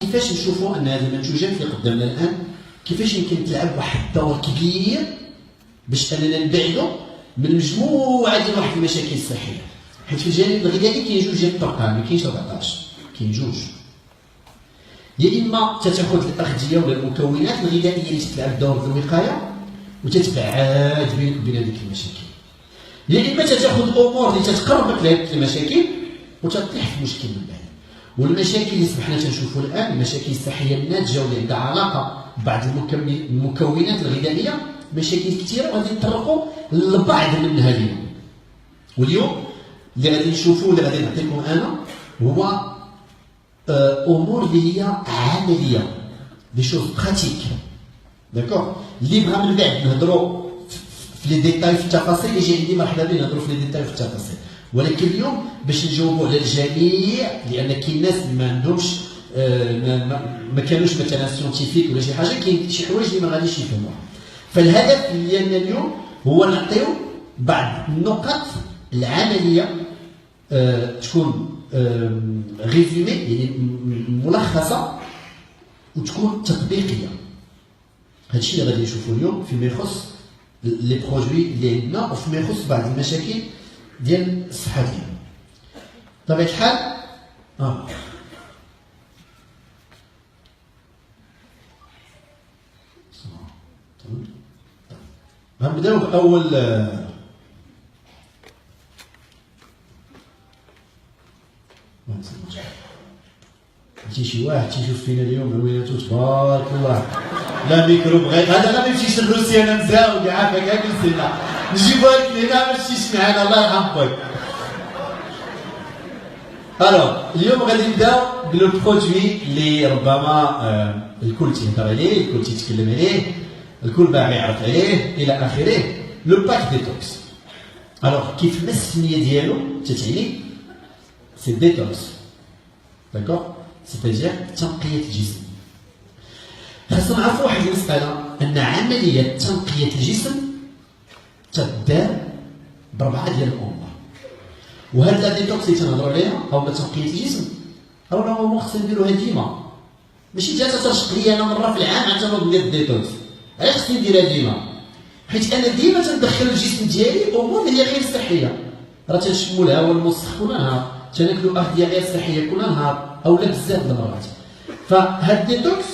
كيفاش نشوفوا ان هذه المنتوجات اللي قدامنا الان كيفاش يمكن تلعب واحد الدور كبير باش اننا نبعدوا من مجموعه ديال واحد المشاكل الصحيه. حيت في الجانب الغذائي كاين جوج ديال الطرق، ما كاينش 14، كاين جوج. يا اما تتاخذ الاغذيه ولا المكونات الغذائيه اللي تلعب دور في الوقايه وتتبعد بينك وبين هذيك المشاكل، يا اما تاخذ الامور اللي تتقربك لهذيك المشاكل وتطيح في مشكل من بعد. والمشاكل اللي اصبحنا تنشوفوا الان المشاكل الصحيه الناتجه واللي عندها علاقه ببعض المكونات الغذائيه مشاكل كثيره وغادي نطرقوا لبعض منها اليوم. واليوم اللي غادي نشوفوا اللي غادي نعطيكم انا هو امور اللي هي عمليه، دي شوز براتيك، داكور، اللي بغا من بعد نهضروا في لي ديتاي في التفاصيل يجي عندي مرحبا بنا نهضروا في لي ديتاي في التفاصيل. ولكن اليوم باش نجاوبوا على الجميع، لان كاين ناس اللي ما عندهمش ما كانوش مثلا سيونتيفيك ولا شي حاجه، كاين شي حوايج اللي ما غاديش يفهموها. فالهدف ديالنا اليوم هو نعطيو بعض النقط العمليه تكون ريزومي، يعني ملخصه وتكون تطبيقيه. هادشي اللي غادي نشوفوا اليوم فيما يخص لي برودوي اللي عندنا وفيما يخص بعض المشاكل ديال الصحه ديالنا. بطبيعه الحال غنبداو باول شي واحد تيشوف فينا اليوم عويناتو تبارك الله، لا ميكروب غير هذا ما يمشيش للروسيا، انا مزاوي عافاك جالس هنا نجيبها لك هنا ما تمشيش معنا، الله يرحم خويا. الوغ اليوم غادي نبداو بلو برودوي اللي ربما الكل تيهضر عليه، الكل تيتكلم عليه، الكل باغي يعرف عليه الى اخره، لو باك ديتوكس. الوغ كيف ما السميه ديالو تتعني سي ديتوكس، داكور، سيتاجير تنقية الجسم. خاصنا نعرفوا واحد المسألة، أن عملية تنقية الجسم تدار بربعة ديال الأمور. وهاد لا ديتوكس اللي تنهضروا عليها أو تنقية الجسم رانا خصنا نديروها ديما، ماشي جات ترشق لي أنا مرة في العام عاد تنوض ندير الديتوكس. علاش خصني نديرها ديما؟ حيت أنا ديما تندخل الجسم ديالي أمور اللي هي غير صحية، راه تنشموا الهواء المسخ كل نهار، تناكلوا أغذية غير صحية كل نهار أولا بزاف د المرات. فهاد الديتوكس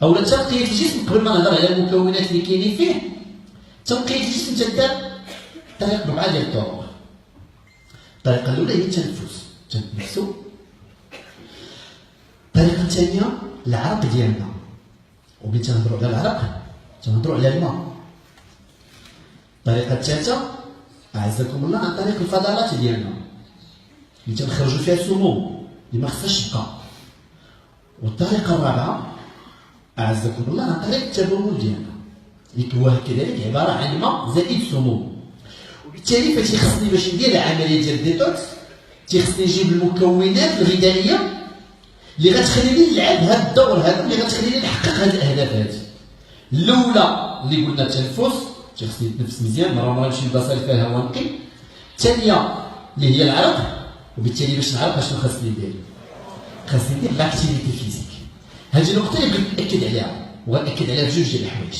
أولا تنقية الجسم، قبل ما نهضر على المكونات اللي كاينين فيه، تنقية الجسم تدار طريق بربعة ديال الطرق. الطريقة الأولى هي التنفس، تنتنفسوا. الطريقة الثانية العرق ديالنا، وملي تنهضروا على العرق تنهضروا على الماء. الطريقة الثالثة أعزكم الله عن طريق الفضلات ديالنا اللي تنخرجوا فيها السموم اللي ما خصهاش تبقى. والطريقة الرابعة أعزكم الله عن طريق التبول ديالنا اللي هو كذلك عبارة عن ماء زائد سموم. وبالتالي فتيخصني باش ندير العملية ديال الديتوكس تيخصني نجيب المكونات الغذائية اللي غتخليني نلعب هذا الدور هذا، اللي غتخليني نحقق هذه الأهداف هذه. الأولى اللي قلنا التنفس، تيخصني نتنفس مزيان، مرة نمشي لبلاصة اللي فيها هواء نقي. الثانية اللي هي العرق، وبالتالي باش نعرف اشنو خاصني ندير، خاصني ندير لاكتيفيتي فيزيك. هذه النقطة اللي بغيت نأكد عليها، وغنأكد عليها بجوج ديال الحوايج.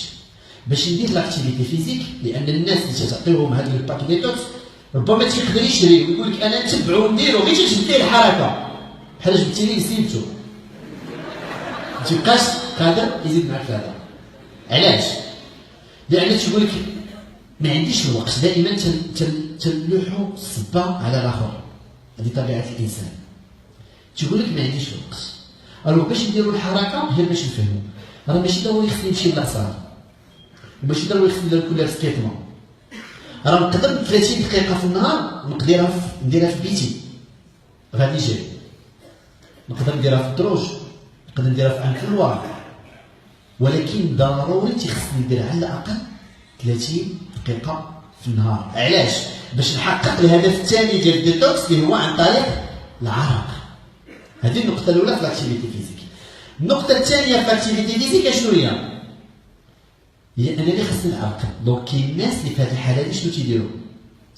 باش ندير لاكتيفيتي فيزيك، لأن الناس اللي تعطيهم هذا الباك ديتوكس ربما تيقدر يشري ويقول لك أنا نتبعو ونديرو غير تجبد ليه الحركة، بحال جبتي لي سيبتو، ما تيبقاش قادر يزيد معك في هذا. علاش؟ لأن تيقول لك ما عنديش الوقت، دائما تنلوحوا الصبا على الآخر، هذه طبيعة الإنسان. تيقول لك ما عنديش الوقت. الوغ باش نديروا الحركة هي باش نفهموا، راه ماشي ضروري خصني نمشي للعصار، وماشي ضروري خصني ندير كلها في سكيتمون. راه نقدر 30 دقيقة في النهار نديرها في بيتي غادي جاي، نقدر نديرها في الدروج، نقدر نديرها في عند الكلوار، ولكن ضروري تيخصني ندير على الأقل 30 دقيقة في النهار. علاش؟ باش نحقق الهدف الثاني ديال الديتوكس اللي هو عن طريق العرق. هذه النقطة الأولى في لاكتيفيتي فيزيك. النقطة الثانية في لاكتيفيتي فيزيك شنو هي؟ هي أنني خصني نعرق. دونك كاين الناس اللي في هذه الحالة هذه شنو تيديروا؟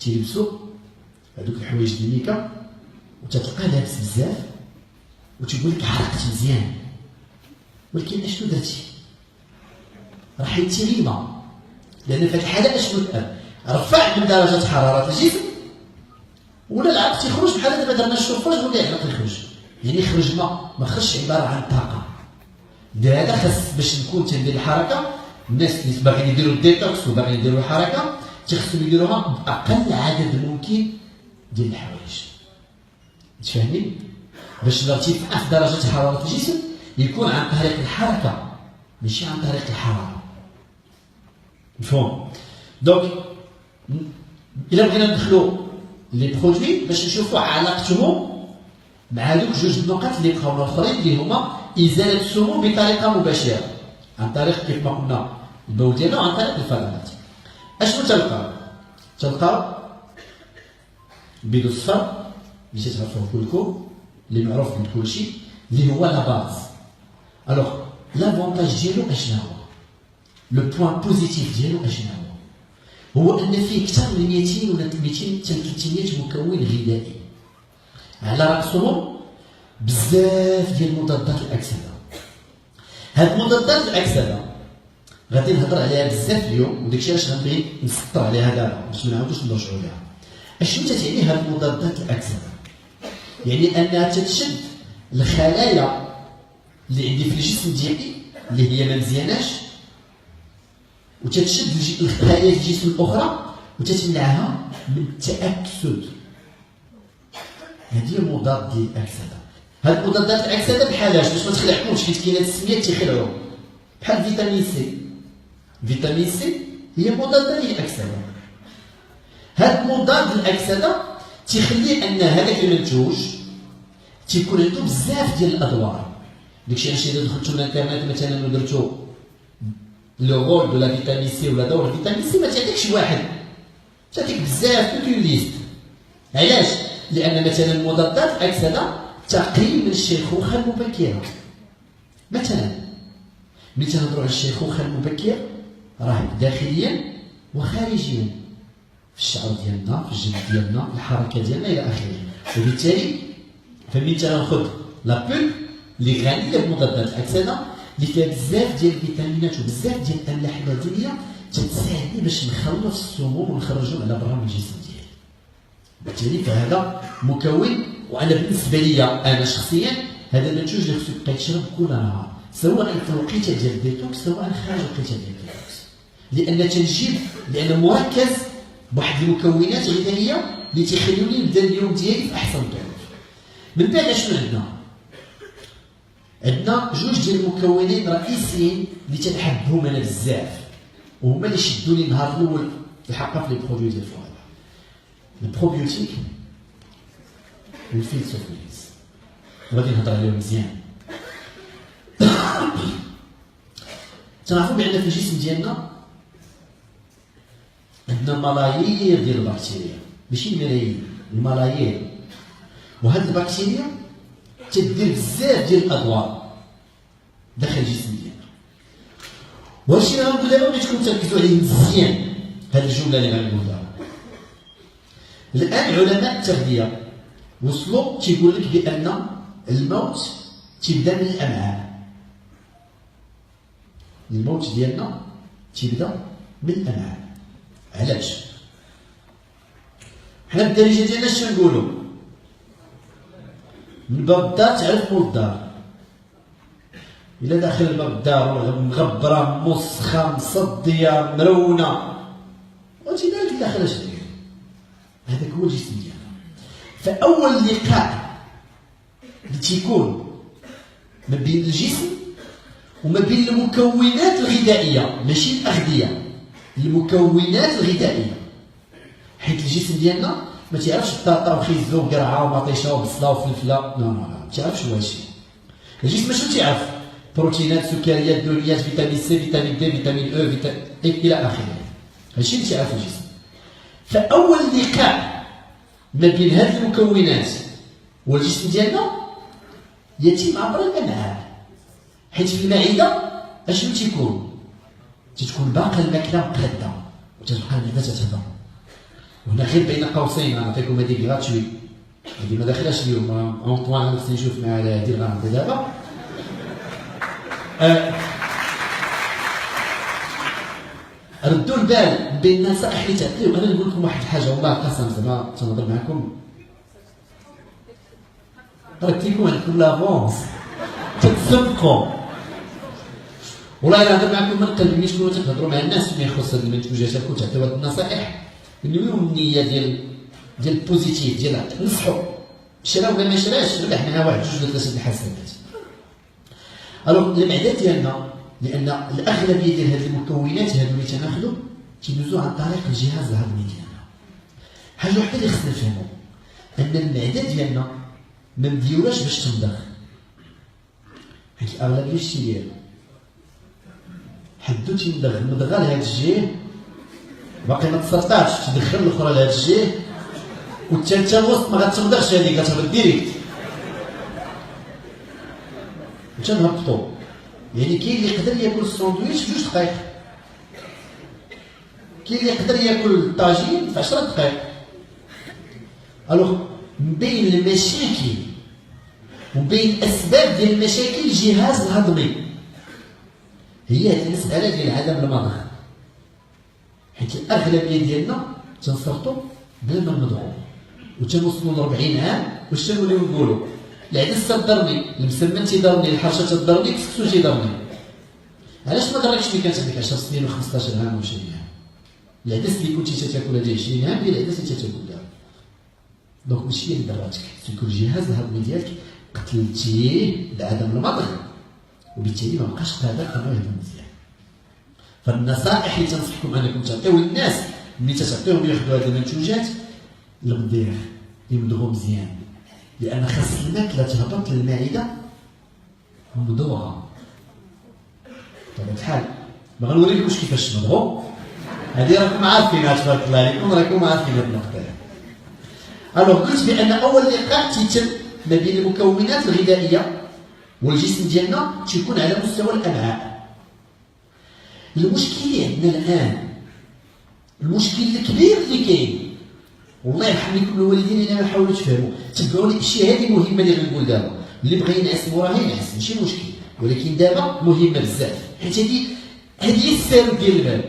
تيلبسوا هذوك الحوايج ديال الميكا وتتلقاه لابس بزاف وتيقول لك عرقت مزيان، ولكن اشنو درتي؟ راه حيدتي غيمه، لان في هذه الحاله اشنو الاب؟ رفع من درجه حراره الجسم، ولا العقل تيخرج بحال دابا درنا الشوفاج ولا العقل يخرج، يعني يخرج ما خرجش عباره عن طاقه. هذا خاص باش نكون تندير الحركه، الناس اللي باغيين يديروا الديتوكس وباغيين يديروا الحركه تيخصهم يديروها باقل عدد ممكن ديال الحوايج. تفهمين؟ باش الارتفاع في درجه حراره الجسم يكون عن طريق الحركه ماشي عن طريق الحراره. مفهوم؟ دونك الا بغينا ندخلوا لي برودوي باش نشوفوا علاقتهم مع دوك جوج النقط اللي بقاونا الاخرين اللي هما ازاله السموم بطريقه مباشره عن طريق كيف ما قلنا البول ديالنا وعن طريق الفضلات. اشنو تلقى البيض الصفر اللي تعرفوه كلكم اللي معروف عند كلشي اللي هو لا باز. الوغ لافونتاج ديالو اشنو هو؟ لو بوان بوزيتيف ديالو اشنو هو ان فيه اكثر من 200 ولا 200 حتى 300 مكون غذائي على راسهم بزاف ديال مضادات الاكسده. هاد مضادات الاكسده غادي نهضر عليها بزاف اليوم، وداكشي علاش غنبغي نسطر عليها دابا باش ما نعاودوش نرجعوا ليها. اشنو تتعني هاد مضادات الاكسده؟ يعني انها تتشد الخلايا اللي عندي في الجسم ديالي اللي هي ما مزياناش، وتتشد الخلايا الجسم الاخرى وتتمنعها من التاكسد. هذه مضاد ديال الاكسده. هاد مضادات الاكسده بحالاش باش ما تخلعكمش حيت كاينه السميات تيخلعوا، بحال فيتامين سي. فيتامين سي هي مضاد للاكسده. هاد مضاد الاكسده تيخلي ان هذاك المنتوج تيكون عنده بزاف ديال الادوار. داكشي علاش الا دخلتو الانترنت مثلا ودرتو لو رول دو لا فيتامين سي ولا دور الفيتامين سي ما تعطيكش واحد، تعطيك بزاف توت اون ليست. علاش؟ لان مثلا مضادات الاكسده تقي من الشيخوخه المبكره. مثلا ملي تنهضروا على الشيخوخه المبكره راه داخليا وخارجيا في الشعر ديالنا، في الجلد ديالنا، الحركه ديالنا الى اخره. وبالتالي فمن تناخذ لا بول اللي غنيه بمضادات الاكسده اللي فيها بزاف ديال الفيتامينات وبزاف ديال الاملاح المعدنيه تتساعدني باش نخلص السموم ونخرجهم على برا من الجسم ديالي. بالتالي فهذا مكون، وانا بالنسبه لي انا شخصيا هذا المنتوج اللي خصو يبقى يتشرب كل نهار سواء في الوقيته ديال الديتوكس سواء خارج الوقيته ديال الديتوكس، لان تنجيب لانه مركز بواحد المكونات غذائيه اللي تيخليوني نبدا اليوم ديالي في احسن ظروف. من بعد شنو عندنا جوج ديال المكونين رئيسيين اللي تنحبهم انا بزاف وهما اللي شدوني النهار الاول الحقيقه في لي برودوي ديال الفوائد. البروبيوتيك والفيلسوفيليز غادي نهضر عليهم مزيان. تنعرفوا بان في الجسم ديالنا عندنا ملايير ديال البكتيريا، ماشي الملايين، الملايير. وهاد البكتيريا تدير بزاف ديال الادوار داخل الجسم ديالنا. وهادشي اللي غنقول دابا بغيت تكونوا تركزوا عليه مزيان، هاد الجمله اللي غنقول دابا. الان علماء التغذيه وصلوا تيقول لك بان الموت تيبدا من الامعاء. الموت ديالنا تيبدا من الامعاء. علاش؟ حنا بالدارجه ديالنا اش تنقولوا؟ من باب الدار تعرف مول الدار. الا داخل باب الدار مغبره مسخه مصديه مرونه وانت مالك داخل اش دير؟ هذاك هو الجسم ديالنا. فاول لقاء اللي تيكون ما بين الجسم وما بين المكونات الغذائيه ماشي الاغذيه، المكونات الغذائيه، حيت الجسم ديالنا ما تعرفش البطاطا وخيزو وقرعه ومطيشه وبصله وفلفله، لا ما تعرفش هادشي. الجسم شنو تيعرف؟ بروتينات، سكريات، دهنيات، فيتامين سي، فيتامين دي، فيتامين او، الى اخره. هادشي اللي تيعرف الجسم. فاول لقاء ما بين هذه المكونات والجسم ديالنا يتم عبر الامعاء، حيت في المعده اشنو تيكون؟ تتكون باقا الماكله مقاده وتتبقى المعده تتهضر. وهنا غير بين قوسين نعطيكم هذه غراتوي، هذه ما داخلاش اليوم، اونطوان خصني نشوف مع هذه الغامضه دابا. ردوا البال بين النصائح اللي تعطيهم. انا نقول لكم واحد الحاجه والله قسم زعما تنهضر معكم راك تيكون عندكم لافونس تتسبقوا والله الا نهضر معكم من قلبي. ملي تكونوا تهضروا مع الناس فيما يخص هاد المنتوجات تكون تعطيو هاد النصائح نويو النيه ديال البوزيتيف ديال نصحوا شرا ولا ما شراش ربح معاه واحد جوج ولا ثلاثه الحسنات. الوغ المعدات ديالنا لان الاغلبيه ديال هاد المكونات هادو اللي تناخذو تيدوزو عن طريق الجهاز الهضمي ديالنا. حاجه وحده اللي خصنا نفهمو ان المعده ديالنا ما مديوراش باش تمضغ، حيت الاغلبيه الشي ديالو حدو تيمضغ المضغه لهاد الجهه باقي ما تسرطاش تدخل الاخرى لهاد الجهه والثالثه الوسط ما غاتمضغش هذيك غتهبط ديريكت وتنهبطو. يعني كاين اللي يقدر ياكل الساندويتش في 2 دقائق، كاين اللي يقدر ياكل الطاجين في 10 دقائق. الوغ من بين المشاكل ومن بين الاسباب ديال المشاكل الجهاز الهضمي هي هذه المساله ديال عدم المضغ، حيت الاغلبيه ديالنا تنصرتو بلا ما نمضغو وتنوصلوا ل 40 عام واش تنوليو نقولوا العدس تضرني، المسمن تيضرني، الحرشه تضرني، الكسكسو تيضرني. علاش ما ضركش ملي كانت عندك 10 سنين و15 عام و20 عام؟ العدس اللي كنتي تاكل هذه 20 عام هي العدس اللي تاكل دابا. دونك ماشي هي اللي ضراتك، تيكون الجهاز الهضمي ديالك قتلتيه بعدم المضغ وبالتالي ما بقاش قادر انه يهضم مزيان. فالنصائح اللي تنصحكم انكم تعطيو للناس ملي تتعطيهم ياخذوا هذه المنتوجات المضيع يمضغوا مزيان، لان خاص الماكله تهبط للمعده ممضوغه. بطبيعه الحال ما غنوريكمش كيفاش تمضغوا، هذه راكم عارفينها تبارك الله عليكم، راكم عارفين هذه النقطه. الوغ قلت بان اول لقاء تيتم ما بين المكونات الغذائيه والجسم ديالنا تيكون على مستوى الامعاء. المشكل اللي عندنا الان، المشكل الكبير اللي كاين، والله يرحم لكم الوالدين اللي غنحاولوا تفهموا تبعوا لي الاشياء هذه مهمه اللي غنقول دابا. اللي بغى ينعس راه ينعس ماشي مشكل، ولكن دابا مهمه بزاف حيت هذه هي السر ديال البال.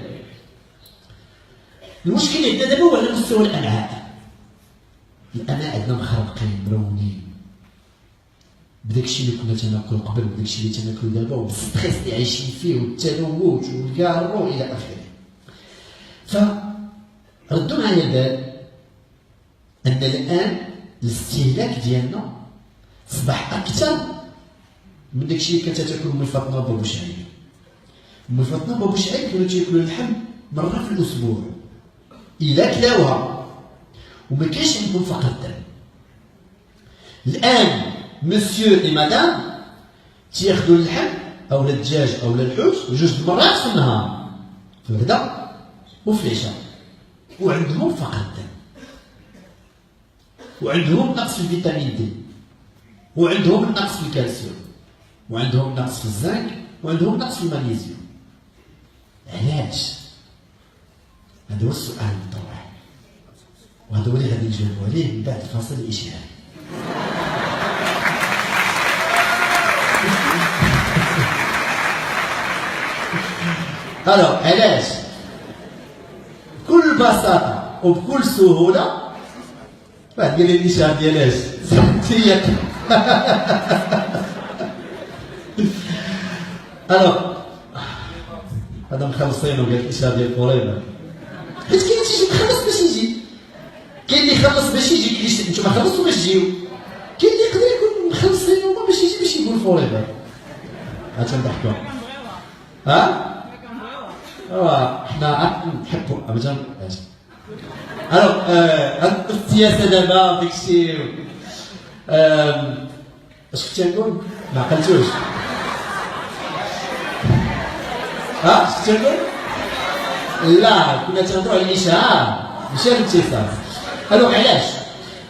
المشكل اللي عندنا دابا هو على مستوى الامعاء. الامعاء عندنا مخربقين مرونين بداك الشيء اللي كنا تناكلو قبل وداك الشيء اللي تناكلو دابا والستريس اللي عايشين فيه والتلوث والكارو الى اخره. فردوا معايا البال ان الان الاستهلاك ديالنا اصبح اكثر من داك الشيء اللي كانت تاكل امي فاطمه وبابو شعيب. امي فاطمه وبابو شعيب كانوا تياكلوا اللحم مره في الاسبوع الا كلاوها وما كاينش عندهم فقر الدم. الان مسيو اي مدام تياخذوا اللحم او الدجاج او الحوت 2 مرات في النهار، في الغداء وفي العشاء، وعندهم فقر الدم، وعندهم نقص في الفيتامين دي، وعندهم نقص في الكالسيوم، وعندهم نقص في الزنك، وعندهم نقص في المغنيسيوم. علاش؟ هذا هو السؤال المطروح، وهذا هو اللي غادي نجاوبوا عليه من بعد الفاصل الاشعاري. علاش؟ بكل بساطه وبكل سهوله واحد قال لي الاشعار ديالاش سمعتيك. هذا مخلصين وقال الاشعار ديال فوريفر، حيت كاين تيجي مخلص باش يجي، كاين اللي يخلص باش يجي، كاين اللي نتوما خلصتوا باش تجيو، كاين اللي يقدر يكون مخلصين هما باش يجي باش يقول فوريفر. ها تنضحكوا حنا نحبوا ابدا. السياسه دابا داك الشيء اش كنت نقول؟ ما عقلتوش. اش كنت نقول؟ لا كنا تنهضروا على الاشهار ماشي على الامتصاص.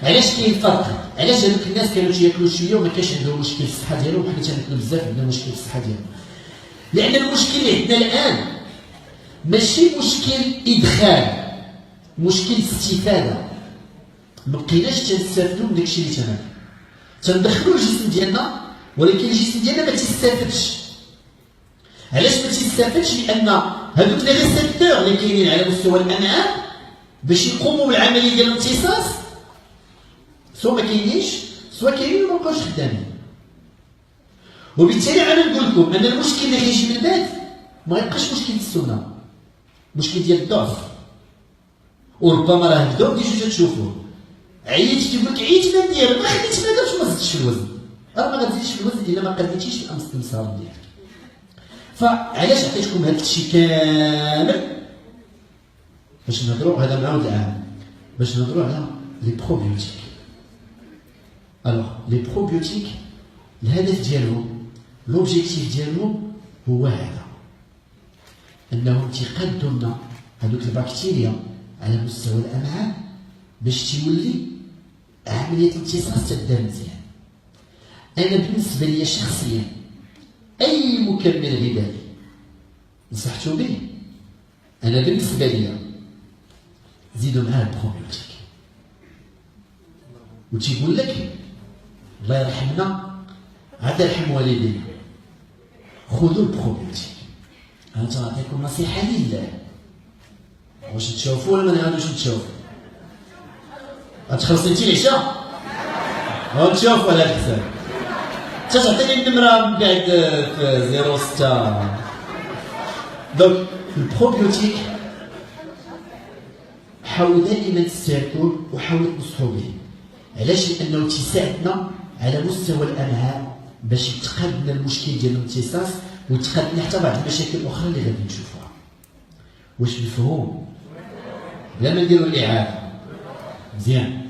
علاش كاين فرق؟ علاش هذوك الناس كانوا تياكلوا شويه وما كانش عندهم مشكل في الصحه ديالهم، وحنا تناكلوا بزاف عندنا مشكل في الصحه ديالنا؟ لان المشكل اللي عندنا الان ماشي مشكل ادخال، مشكل استفاده. ما بقيناش تنستافدوا من داكشي اللي تناكل، تندخلوا الجسم ديالنا ولكن الجسم ديالنا ما تيستافدش. علاش ما تيستافدش؟ لان هذوك لي ريسبتور اللي كاينين على مستوى الامعاء باش يقوموا بالعمليه ديال الامتصاص سواء ما كاينينش سواء كاينين وما بقاوش خدامين. وبالتالي انا نقول لكم ان المشكل اللي كيجي من بعد ما يبقاش مشكل السنه، مشكل ديال الضعف. وربما راه بداو ديجا تشوفوه عييت تيقول لك عييت ما ندير ما خديتش ما درتش ما زدتش في الوزن. راه ما غتزيدش في الوزن الا ما قديتيش الاستمسار ديالك. فعلاش عطيتكم هذا الشيء كامل؟ باش نهضروا هذا معاود العام باش نهضروا على لي بروبيوتيك. الوغ لي بروبيوتيك الهدف ديالهم لوبجيكتيف ديالهم هو هذا، انهم تيقادوا لنا هذوك البكتيريا على مستوى الامعاء باش تولي عمليه الامتصاص تدار مزيان. انا بالنسبه لي شخصيا اي مكمل غذائي نصحتو به انا بالنسبه لي زيدوا معاه البروبيوتيك. وتيقول لك الله يرحمنا عاد يرحم والدينا خذوا البروبيوتيك. انا تنعطيكم نصيحه لله، واش تشوفوا ولا ما غاديش تشوفوا؟ غتخلصي انتي العشاء غتشوفوا على الحساب. تعطيني النمره من بعد في 06. دونك البروبيوتيك حاولوا دائما تستهلكوه وحاولوا تنصحوا به. علاش؟ لانه تيساعدنا على مستوى الامعاء باش يتقاد لنا المشكل ديال الامتصاص ويتقاد لنا حتى بعض المشاكل الاخرى اللي غادي نشوفوها. واش مفهوم؟ بلا ما نديروا الاعاده مزيان.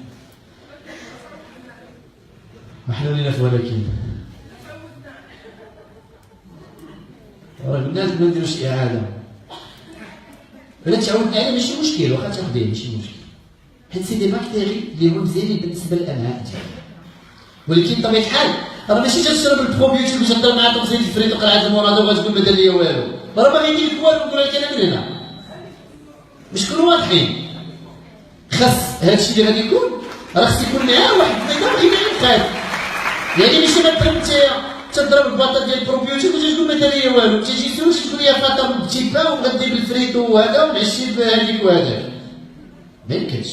وحنا لينا في ولكن راه قلنا لك ما نديروش اعاده ولا تعاود معايا ماشي مشكل، واخا تاخديه ماشي مشكل، حيت سي دي باكتيري اللي هما مزيانين بالنسبه للامعاء ديالك. ولكن بطبيعه الحال راه ماشي تشرب البروبيوتيك باش تهضر مع تغسيل الفريد وقرعه المرضى وغتقول ما دار ليا والو، راه ما غيدير لك والو. نقول لك انا من هنا باش نكونوا واضحين، خاص هادشي اللي غادي يكون راه خص يكون معاه واحد النظام غذائي خايف. يعني ماشي مثلا انت تضرب الباطه ديال البروبيوتيك وتجي تقول ما دار ليا والو، تجي تسول تقول لي فاطر بتي با وغدير بالفريتو وهذا ونعشي بهذيك وهذاك. ما يمكنش.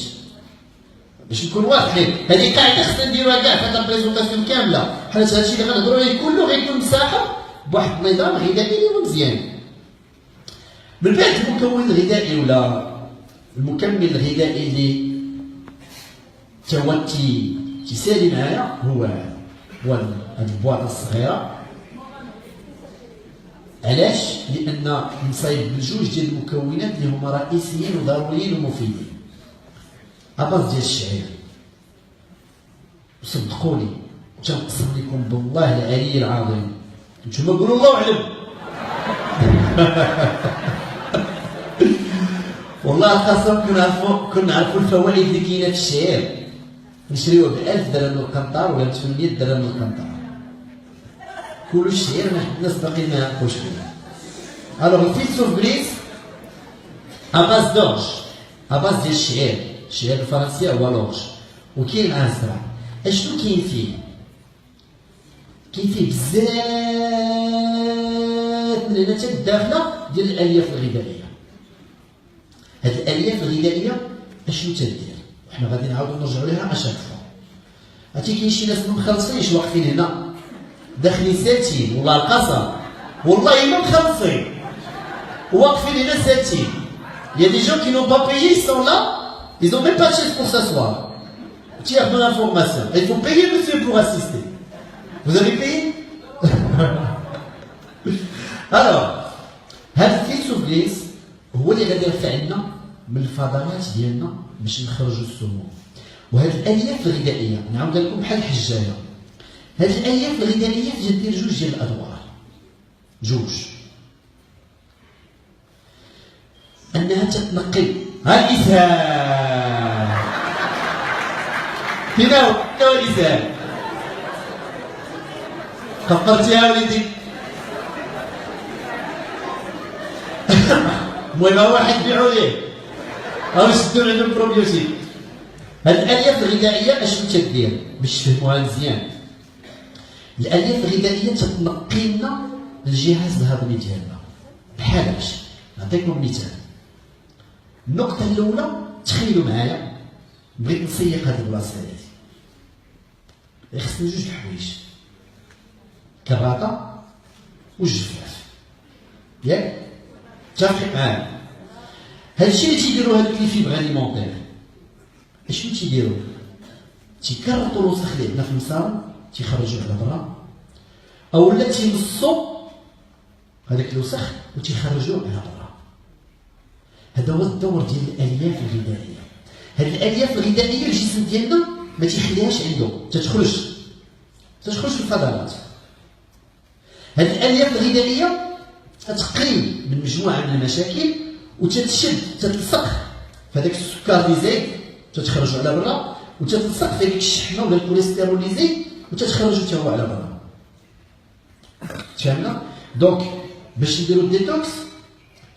باش نكون واضحين هذه قاعده خصنا نديروها كاع في هاد البريزونطاسيون كامله، حيت هادشي اللي غنهضروا عليه كله غيكون مصاحب بواحد النظام غذائي اللي هو مزيان. من بعد المكون الغذائي ولا المكمل الغذائي اللي تا هو تيسالي معايا هو هاد البواطه الصغيره. علاش؟ لان نصايب بجوج ديال المكونات اللي هما رئيسيين وضروريين ومفيدين. اباز ديال الشعير، وصدقوني تنقسم لكم بالله العلي العظيم، نتوما قولوا الله اعلم. والله القسم كنا نعرفوا الفوائد اللي كاينه في الشعير، نشريوه ب1000 درهم من القنطار ولا ب800 درهم من القنطار. كلوا الشعير ما الناس باقيين ما يعرفوش فيه. الوغ الفيل سوف بريس اباز دورج، اباز ديال الشعير الفرنسي هو لورج، وكاين معاه الزرع. اشنو كاين فيه؟ كاين فيه بزاف من هنا حتى الداخله ديال الالياف الغذائيه. هاد الالياف الغذائيه اشنو تدير؟ وحنا غادي نعاودو نرجعو ليها اشاك فوا. عرفتي كاين شي ناس ما مخلصينش واقفين هنا داخلين ساتين، والله القسم والله ما مخلصين واقفين هنا ساتين. Il y a des gens qui n'ont pas payé, ils sont là, ils n'ont même pas de chaise pour s'asseoir. Tu as bonne information. Il faut payer, monsieur, pour assister. Vous avez payé? Alors, هذا الفيتسوفليس هو اللي غادي يرفع لنا من الفضلات ديالنا باش نخرجوا السموم. وهذه الالياف الغذائيه نعاود لكم بحال الحجايه، هذه الالياف الغذائيه تدير جوج ديال الادوار. جوج، انها تتنقل الاسهال. هنا هو الاسهال. كفرتيها وليدي؟ المهم واحد بيعوا ليه او يشدوا عندهم بروبيوتيك. هاد الالياف الغذائيه اشنو تدير باش تفهموها مزيان؟ الالياف الغذائيه تتنقي لنا الجهاز الهضمي ديالنا. بحالاش نعطيكم مثال. النقطة الأولى، تخيلوا معايا بغيت نسيق هاد البلاصة هادي، خصني جوج حوايج، كراكة والجفاف، ياك؟ متفقين معايا؟ هادشي اللي تيديرو هادوك لي فيبر اليمونتير، اشنو تيديرو؟ تيكرطو الوسخ اللي عندنا في المسار تيخرجوه على برا، اولا تيمصو هذاك الوسخ وتيخرجوه على برا. هذا هو الدور ديال الالياف الغذائيه. هاد الالياف الغذائيه الجسم ديالنا ما تيخليهاش عنده، تتخرج في الفضلات. هاد الالياف الغذائيه تتقي من مجموعه من المشاكل وتتشد تتلصق في هذاك السكر اللي زايد تتخرجوا على برا، وتتلصق في هذيك الشحمه ولا الكوليسترول اللي زايد وتتخرجوا حتى هو على برا. فهمنا؟ دونك باش نديرو الديتوكس،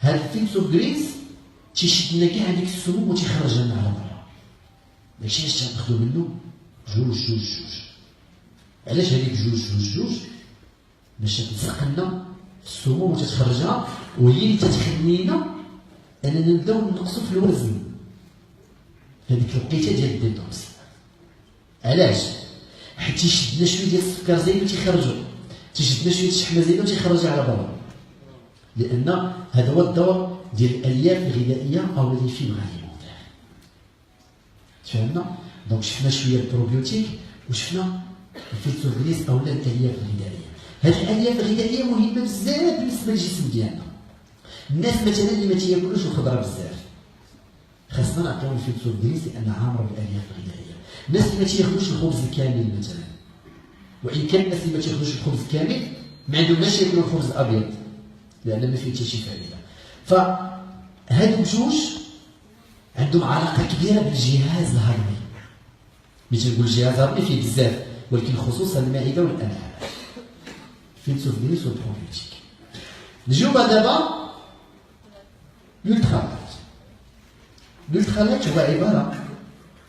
هاد الفيلس اوف جريس تيشد لنا كاع هذيك السموم وتيخرجها لنا على برا. داكشي علاش تناخذو منه جوج. علاش هذيك جوج؟ باش تلصق لنا السموم وتتخرجها، وهي اللي تتخلينا اننا نبداو نقصو في الوزن في هذيك الوقيته ديال الديتوكس. علاش؟ حيت تيشدنا شويه ديال السكر زايد وتيخرجو، تيشدنا شويه الشحمه زايده وتيخرجها على برا، لان هذا هو الدور ديال الالياف الغذائيه او لي فيبر اليمونتير. تفهمنا؟ دونك شفنا شويه البروبيوتيك وشفنا الفيتوغريس او الالياف الغذائيه. هذه الالياف الغذائيه مهمه بزاف بالنسبه للجسم ديالنا. الناس مثلا اللي ما تياكلوش الخضره بزاف خاصنا نعطيهم الفيتوغريس لان عامره بالالياف الغذائيه. الناس اللي ما تياكلوش الخبز الكامل مثلا، وان كان الناس اللي ما تياكلوش الخبز الكامل ما عندهمش ياكلوا الخبز الابيض لان ما فيه حتى شي فائده. فهادو بجوج عندهم علاقه كبيره بالجهاز الهضمي. ملي تنقول الجهاز الهضمي فيه بزاف، ولكن خصوصا المعده والامعاء. فيتوغريس والبروبيوتيك. نجيو دابا لولترالايت هو عباره،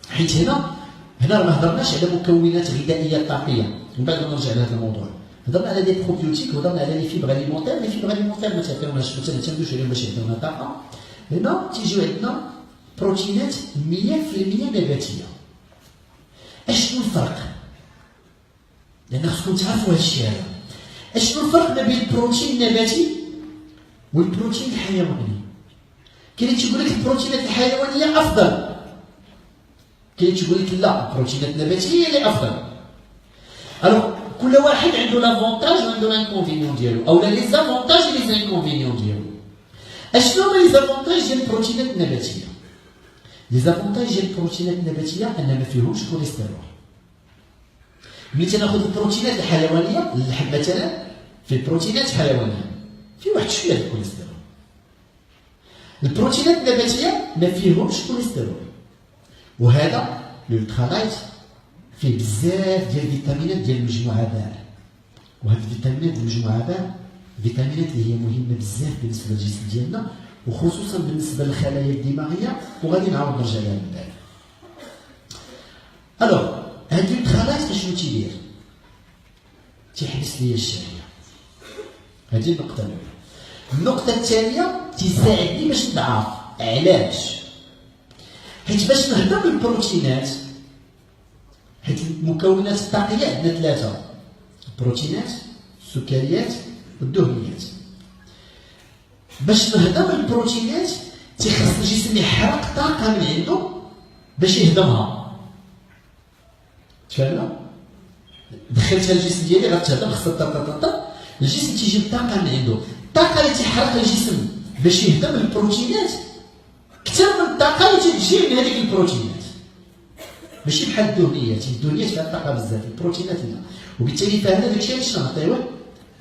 حيت هنا ما هضرناش على مكونات غذائيه طاقيه، ومن بعد نرجع لهذا الموضوع. هضرنا على دي بروبيوتيك وهضرنا على لي فيبر اليمونتير. لي فيبر اليمونتير ما تعطيوناش، ما تعتمدوش عليهم باش يعطيونا طاقه. هنا تيجيو عندنا بروتينات 100% نباتيه. اشنو الفرق؟ لان خصكم تعرفوا هذا الشيء هذا. اشنو الفرق ما بين البروتين النباتي والبروتين الحيواني؟ كاين اللي تيقول لك البروتينات الحيوانيه افضل، كاين اللي تيقول لك لا البروتينات النباتيه هي اللي افضل. الوغ كل واحد عنده لافونتاج وعنده لانكونفينيون ديالو، او لي زافونتاج و لي زانكونفينيون ديالو. اشنو هما لي زافونتاج ديال البروتينات النباتيه؟ لي زافونتاج ديال البروتينات النباتيه ان ما فيهمش كوليسترول. ملي تناخذ البروتينات الحيوانيه، اللحم مثلا في البروتينات الحيوانيه فيه واحد شويه د الكوليسترول. البروتينات النباتيه ما فيهمش كوليسترول، وهذا لولترالايت فيه بزاف ديال الفيتامينات ديال المجموعه باء. وهاد الفيتامينات ديال المجموعه باء فيتامينات اللي هي مهمه بزاف بالنسبه للجسم ديالنا، وخصوصا بالنسبه للخلايا الدماغيه، وغادي نعاود نرجع لها من بعد. الوغ هاد لولترالايت اشنو تيدير؟ تيحبس ليا الشهيه. هذه النقطه الاولى. النقطه الثانيه تيساعدني باش نضعف. علاش؟ حيت باش نهضم البروتينات، حيت المكونات الطاقيه عندنا ثلاثه: البروتينات، السكريات والدهنيات. باش نهضم البروتينات تيخص الجسم يحرق طاقه من عنده باش يهضمها. تفهمنا؟ دخلتها الجسم ديالي غتهضم، خصها طاقه. الجسم تيجيب طاقه من عنده. الطاقه اللي تيحرقها الجسم باش يهضم البروتينات كثر من الطاقه اللي تجي من هذيك البروتينات. ماشي بحال الدهنيات فيها الطاقه بزاف، البروتينات لا. وبالتالي فهذا داكشي علاش نعطيوه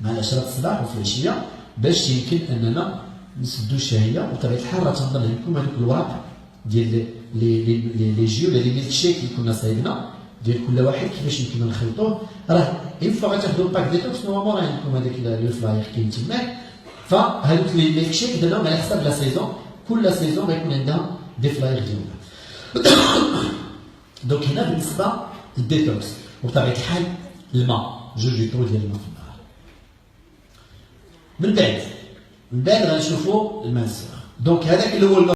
مع العشره الصباح وفي العشيه باش يمكن اننا نسدوا الشهيه. وبطبيعه الحال راه تنظن لكم هذوك الوراق ديال لي جي ولا لي ميلك شيك اللي كنا صايبنا ديال كل واحد كيفاش يمكن نخلطوه. راه اين فوا غتاخذوا الباك ديتوكس نورمالمون راه عندكم هذاك لو فلاير كاين تماك. فهذوك لي ميلك شيك درناهم على حساب لا سيزون، كل سيزون غيكون عندها دي فلاير ديالها. دونك هنا بالنسبه للديتوكس، وبطبيعه الحال الماء 2 لتر ديال الماء في النهار. من بعد من بعد غنشوفوا المنسوخ. دونك هذاك اللي هو